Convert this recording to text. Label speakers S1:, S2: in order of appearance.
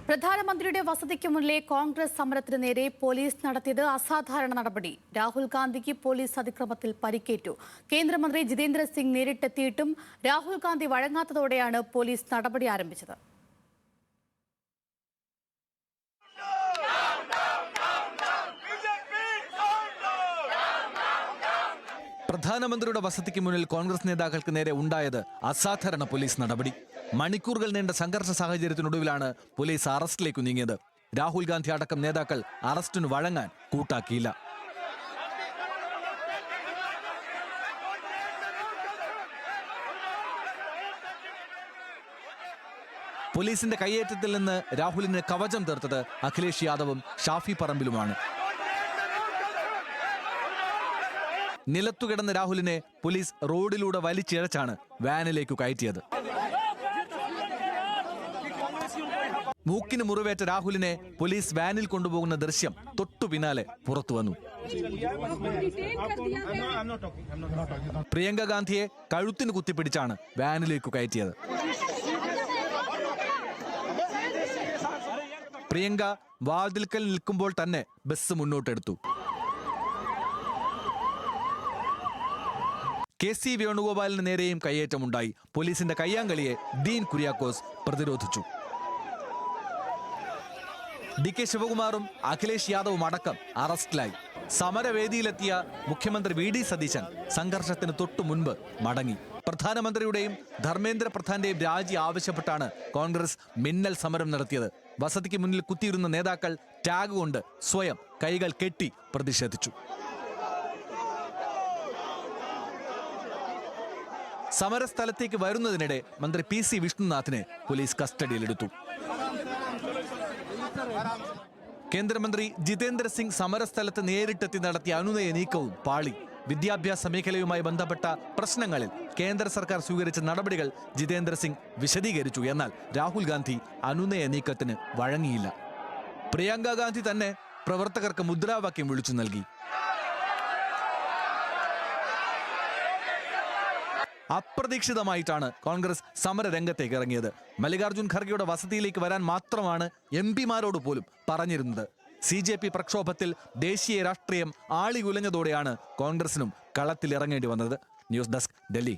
S1: പ്രധാനമന്ത്രിയുടെ വസതിക്ക് മുന്നിലെ കോൺഗ്രസ് സമരത്തിന് നേരെ പോലീസ് നടത്തിയത് അസാധാരണ നടപടി. രാഹുൽ ഗാന്ധിക്ക് പോലീസ് അതിക്രമത്തിൽ പരിക്കേറ്റു. കേന്ദ്രമന്ത്രി ജിതേന്ദ്ര സിംഗ് നേരിട്ടെത്തിയിട്ടും രാഹുൽ ഗാന്ധി വഴങ്ങാത്തതോടെയാണ് പോലീസ് നടപടി ആരംഭിച്ചത്.
S2: പ്രധാനമന്ത്രിയുടെ വസതിക്ക് മുന്നിൽ കോൺഗ്രസ് നേതാക്കൾക്ക് നേരെ ഉണ്ടായത് അസാധാരണ പോലീസ് നടപടി. മണിക്കൂറുകൾ നീണ്ട സംഘർഷ സാഹചര്യത്തിനൊടുവിലാണ് പോലീസ് അറസ്റ്റിലേക്ക് നീങ്ങിയത്. രാഹുൽ ഗാന്ധി അടക്കം നേതാക്കൾ അറസ്റ്റിന് വഴങ്ങാൻ കൂട്ടാക്കിയില്ല. പോലീസിന്റെ കയ്യേറ്റത്തിൽ നിന്ന് രാഹുലിന് കവചം തീർത്തത് അഖിലേഷ് യാദവും ഷാഫി പറമ്പിലുമാണ്. നിലത്തുകിടന്ന രാഹുലിനെ പോലീസ് റോഡിലൂടെ വലിച്ചിഴച്ചാണ് വാനിലേക്ക് കയറ്റിയത്. മൂക്കിന് മുറിവേറ്റ രാഹുലിനെ പോലീസ് വാനിൽ കൊണ്ടുപോകുന്ന ദൃശ്യം തൊട്ടു പിന്നാലെ പുറത്തു വന്നു. പ്രിയങ്ക ഗാന്ധിയെ കഴുത്തിന് കുത്തിപ്പിടിച്ചാണ് വാനിലേക്ക് കയറ്റിയത്. പ്രിയങ്ക വാതിൽക്കൽ നിൽക്കുമ്പോൾ തന്നെ ബസ് മുന്നോട്ടെടുത്തു. KC വേണുഗോപാലിന് നേരെയും കയ്യേറ്റമുണ്ടായി. പോലീസിന്റെ കയ്യാങ്കളിയെ ഡീൻ കുര്യാക്കോസ് പ്രതിരോധിച്ചു. DK ശിവകുമാറും അഖിലേഷ് യാദവും അടക്കം അറസ്റ്റിലായി. സമരവേദിയിലെത്തിയ മുഖ്യമന്ത്രി VD സതീശൻ സംഘർഷത്തിന് തൊട്ടു മുൻപ് മടങ്ങി. പ്രധാനമന്ത്രിയുടെയും ധർമ്മേന്ദ്ര പ്രധാന്റെയും രാജി ആവശ്യപ്പെട്ടാണ് കോൺഗ്രസ് മിന്നൽ സമരം നടത്തിയത്. വസതിക്ക് മുന്നിൽ കുത്തിയിരുന്ന നേതാക്കൾ ടാഗ് കൊണ്ട് സ്വയം കൈകൾ കെട്ടി പ്രതിഷേധിച്ചു. സമരസ്ഥലത്തേക്ക് വരുന്നതിനിടെ മന്ത്രി PC വിഷ്ണുനാഥിനെ പോലീസ് കസ്റ്റഡിയിലെടുത്തു. കേന്ദ്രമന്ത്രി ജിതേന്ദ്ര സിംഗ് സമരസ്ഥലത്ത് നേരിട്ടെത്തി നടത്തിയ അനുനയ നീക്കവും പാളി. വിദ്യാഭ്യാസ മേഖലയുമായി ബന്ധപ്പെട്ട പ്രശ്നങ്ങളിൽ കേന്ദ്ര സർക്കാർ സ്വീകരിച്ച നടപടികൾ ജിതേന്ദ്ര സിംഗ് വിശദീകരിച്ചു. എന്നാൽ രാഹുൽ ഗാന്ധി അനുനയ നീക്കത്തിന് വഴങ്ങിയില്ല. പ്രിയങ്ക ഗാന്ധി തന്നെ പ്രവർത്തകർക്ക് മുദ്രാവാക്യം വിളിച്ചു നൽകി. അപ്രതീക്ഷിതമായിട്ടാണ് കോൺഗ്രസ് സമരരംഗത്തേക്ക് ഇറങ്ങിയത്. മല്ലികാർജുൻ ഖർഗെയുടെ വസതിയിലേക്ക് വരാൻ മാത്രമാണ് MP-മാരോട് പോലും പറഞ്ഞിരുന്നത്. CJP പ്രക്ഷോഭത്തിൽ ദേശീയ രാഷ്ട്രീയം ആളിയുലഞ്ഞതോടെയാണ് കോൺഗ്രസിനും കളത്തിലിറങ്ങേണ്ടി വന്നത്. News desk, Delhi.